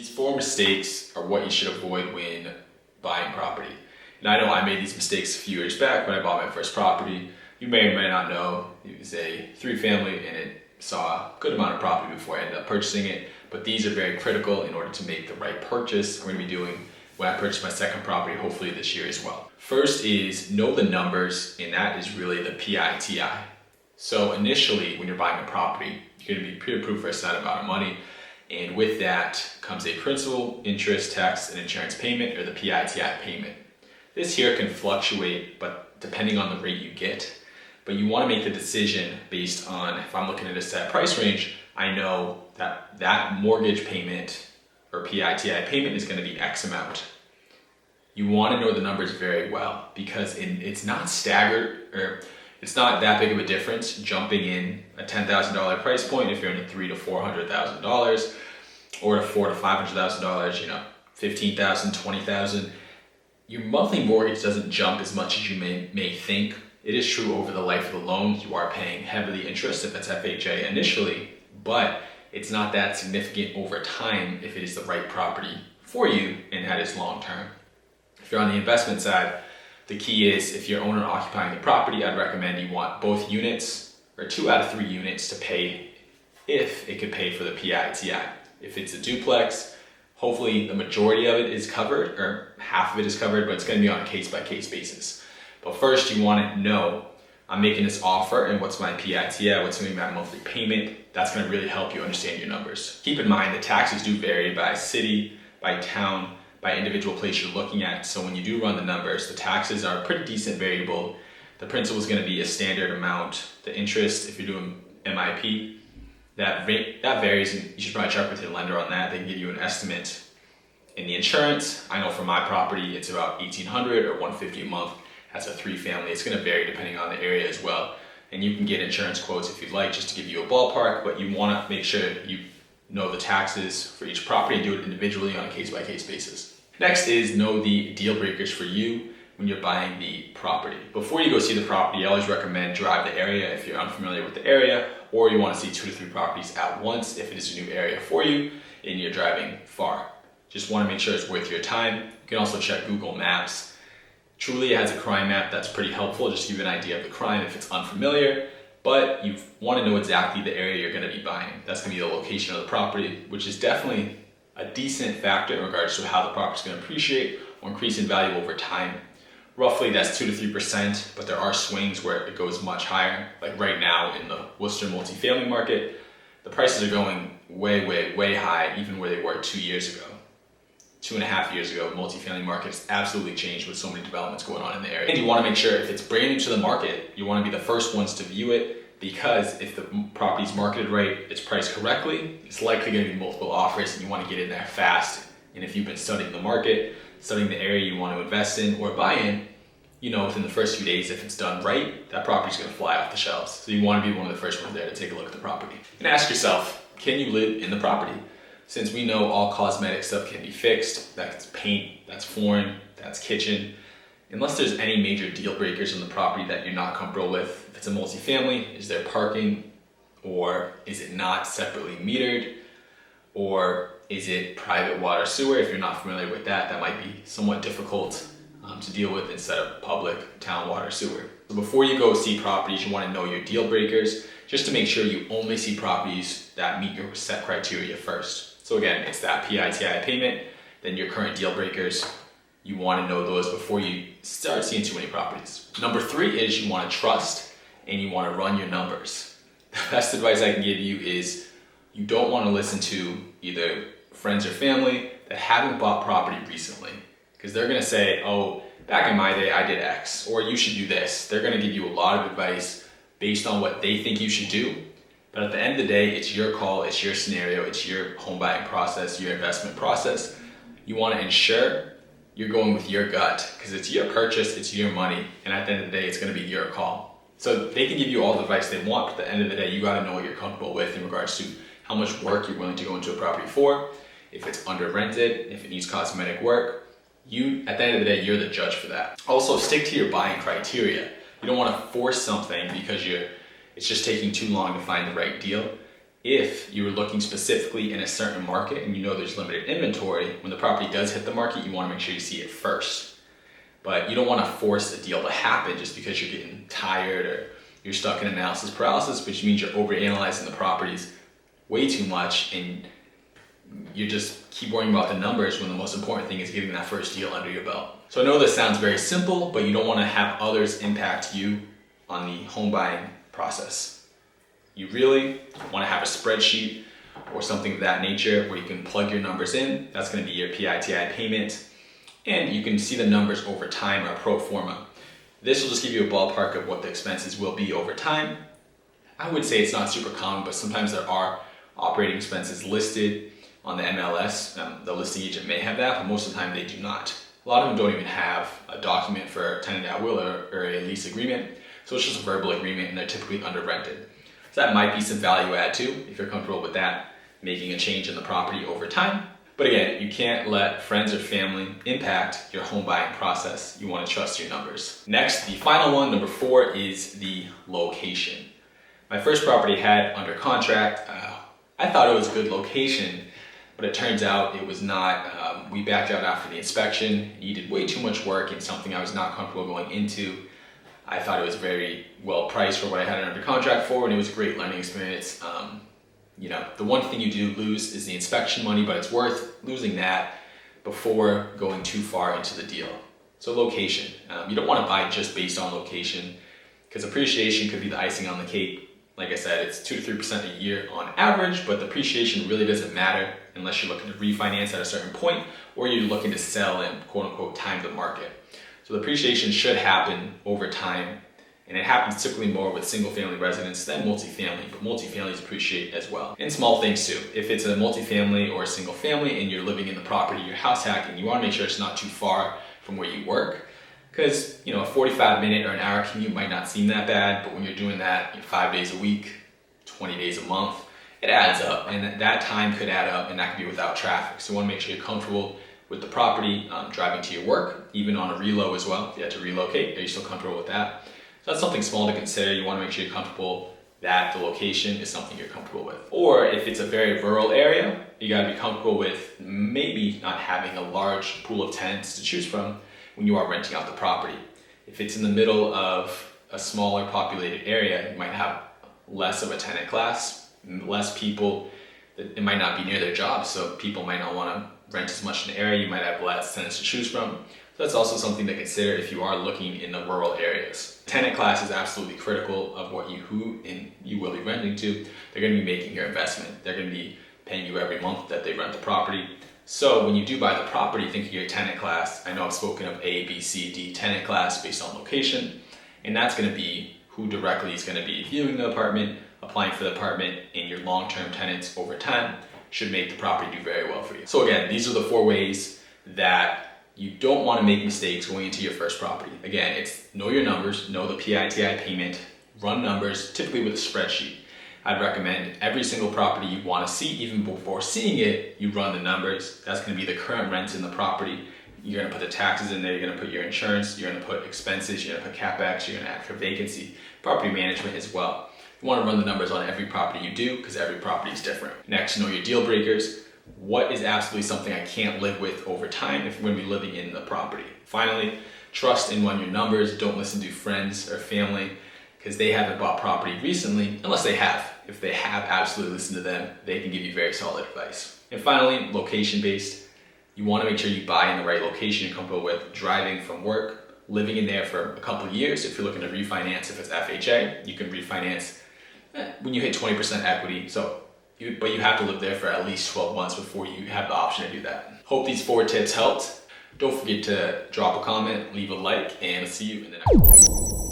These 4 mistakes are what you should avoid when buying property. And I know I made these mistakes a few years back when I bought my first property. You may or may not know it was a 3-family and it saw a good amount of property before I ended up purchasing it. But these are very critical in order to make the right purchase. I'm going to be doing when I purchase my second property, hopefully this year as well. First is know the numbers, and that is really the PITI. So initially, when you're buying a property, you're going to be pre-approved for a set amount of money. And with that comes a principal, interest, tax, and insurance payment, or the PITI payment. This here can fluctuate, but depending on the rate you get. But you want to make the decision based on, if I'm looking at a set price range, I know that that mortgage payment or PITI payment is going to be X amount. You want to know the numbers very well because it's not staggered, or it's not that big of a difference jumping in a $10,000 price point if you're in the $300,000 to $400,000, or a $400,000 to $500,000, $15,000, $20,000. Your monthly mortgage doesn't jump as much as you may think. It is true over the life of the loan, you are paying heavily interest if it's FHA initially, but it's not that significant over time if it is the right property for you and that is long term. If you're on the investment side, the key is if you're owner occupying the property, I'd recommend you want both units or 2 out of 3 units to pay if it could pay for the PITI. If it's a duplex, hopefully the majority of it is covered or half of it is covered, but it's going to be on a case-by-case basis. But first you want to know, I'm making this offer and what's my PITI, what's going to be my monthly payment. That's going to really help you understand your numbers. Keep in mind the taxes do vary by city, by town, by individual place you're looking at. So when you do run the numbers, the taxes are a pretty decent variable. The principal is going to be a standard amount. The interest, if you're doing MIP, that varies, and you should probably check with your lender on that. They can give you an estimate. In the insurance, I know for my property, it's about $1,800 or $150 a month. That's a 3-family. It's going to vary depending on the area as well. And you can get insurance quotes if you'd like, just to give you a ballpark, but you want to make sure you know the taxes for each property and do it individually on a case-by-case basis. Next is know the deal breakers for you when you're buying the property. Before you go see the property, I always recommend drive the area if you're unfamiliar with the area, or you want to see 2 to 3 properties at once if it is a new area for you and you're driving far. Just want to make sure it's worth your time. You can also check Google Maps. Truly has a crime map that's pretty helpful, just to give you an idea of the crime if it's unfamiliar, but you want to know exactly the area you're going to be buying. That's going to be the location of the property, which is definitely a decent factor in regards to how the property is going to appreciate or increase in value over time. Roughly that's 2 to 3%, but there are swings where it goes much higher. Like right now in the Worcester multifamily market, the prices are going way high, even where they were 2 years ago. 2.5 years ago, multifamily market's absolutely changed with so many developments going on in the area. And you want to make sure if it's brand new to the market, you want to be the first ones to view it, because if the property's marketed right, it's priced correctly, it's likely going to be multiple offers and you want to get in there fast. And if you've been studying the market, studying the area you want to invest in or buy in, within the first few days, if it's done right, that property's going to fly off the shelves. So you want to be one of the first ones there to take a look at the property. And ask yourself, can you live in the property? Since we know all cosmetic stuff can be fixed, that's paint, that's flooring, that's kitchen. Unless there's any major deal breakers in the property that you're not comfortable with, if it's a multifamily, is there parking? Or is it not separately metered? Or is it private water sewer? If you're not familiar with that, that might be somewhat difficult to deal with instead of public town water sewer. So before you go see properties, you want to know your deal breakers, just to make sure you only see properties that meet your set criteria first. So again, it's that PITI payment, then your current deal breakers. You want to know those before you start seeing too many properties. Number 3 is you want to trust and you want to run your numbers. The best advice I can give you is you don't want to listen to either friends or family that haven't bought property recently, because they're going to say, oh, back in my day I did X, or you should do this. They're going to give you a lot of advice based on what they think you should do. But at the end of the day, it's your call, it's your scenario, it's your home buying process, your investment process. You want to ensure you're going with your gut, because it's your purchase, it's your money, and at the end of the day, it's going to be your call. So they can give you all the advice they want, but at the end of the day, you got to know what you're comfortable with in regards to how much work you're willing to go into a property for, if it's under rented, if it needs cosmetic work. At the end of the day, you're the judge for that. Also, stick to your buying criteria. You don't want to force something because it's just taking too long to find the right deal. If you're looking specifically in a certain market and you know there's limited inventory, when the property does hit the market, you want to make sure you see it first. But you don't want to force a deal to happen just because you're getting tired or you're stuck in analysis paralysis, which means you're overanalyzing the properties way too much and you just keep worrying about the numbers when the most important thing is getting that first deal under your belt. So I know this sounds very simple, but you don't want to have others impact you on the home buying process. You really want to have a spreadsheet or something of that nature where you can plug your numbers in. That's going to be your PITI payment. And you can see the numbers over time or pro forma. This will just give you a ballpark of what the expenses will be over time. I would say it's not super common, but sometimes there are operating expenses listed on the MLS. The listing agent may have that, but most of the time they do not. A lot of them don't even have a document for tenant at will or a lease agreement. So it's just a verbal agreement and they're typically under rented. So that might be some value add too, if you're comfortable with that, making a change in the property over time. But again, you can't let friends or family impact your home buying process. You want to trust your numbers. Next, the final one, number 4, is the location. My first property I had under contract. I thought it was a good location, but it turns out it was not. We backed out after the inspection. It needed way too much work and something I was not comfortable going into. I thought it was very well priced for what I had it under contract for, and it was a great learning experience. The one thing you do lose is the inspection money, but it's worth losing that before going too far into the deal. So location. You don't want to buy just based on location because appreciation could be the icing on the cake. Like I said, it's 2 to 3% a year on average, but the appreciation really doesn't matter unless you're looking to refinance at a certain point or you're looking to sell and quote unquote time the market. So the appreciation should happen over time, and it happens typically more with single family residents than multifamily, but multifamilies appreciate as well. And small things too. If it's a multifamily or a single family and you're living in the property, you're house hacking, you want to make sure it's not too far from where you work. Because a 45-minute or an hour commute might not seem that bad, but when you're doing that 5 days a week, 20 days a month, it adds up, and that time could add up, and that could be without traffic. So you want to make sure you're comfortable with the property, driving to your work, even on a relo as well. If you had to relocate, are you still comfortable with that? So that's something small to consider. You want to make sure you're comfortable that the location is something you're comfortable with. Or if it's a very rural area, you got to be comfortable with maybe not having a large pool of tenants to choose from when you are renting out the property. If it's in the middle of a smaller populated area, you might have less of a tenant class, less people. It might not be near their jobs, so people might not want to rent as much in the area. You might have less tenants to choose from. So that's also something to consider if you are looking in the rural areas. Tenant class is absolutely critical of who you will be renting to. They're going to be making your investment. They're going to be paying you every month that they rent the property. So when you do buy the property, think of your tenant class. I know I've spoken of A, B, C, D tenant class based on location, and that's going to be who directly is going to be viewing the apartment, applying for the apartment, and your long-term tenants over time should make the property do very well for you. So again, these are the 4 ways that you don't want to make mistakes going into your first property. Again, it's know your numbers, know the PITI payment, run numbers, typically with a spreadsheet. I'd recommend every single property you want to see, even before seeing it, you run the numbers. That's going to be the current rents in the property. You're going to put the taxes in there, you're going to put your insurance, you're going to put expenses, you're going to put CapEx, you're going to add for vacancy, property management as well. You want to run the numbers on every property you do because every property is different. Next, know your deal breakers. What is absolutely something I can't live with over time if we're going to be living in the property? Finally, trust and run your numbers. Don't listen to friends or family because they haven't bought property recently, unless they have. If they have, absolutely listen to them. They can give you very solid advice. And finally, location-based. You want to make sure you buy in the right location you're comfortable with, driving from work, living in there for a couple of years. If you're looking to refinance, if it's FHA, you can refinance when you hit 20% equity. But you have to live there for at least 12 months before you have the option to do that. Hope these 4 tips helped. Don't forget to drop a comment, leave a like, and see you in the next one.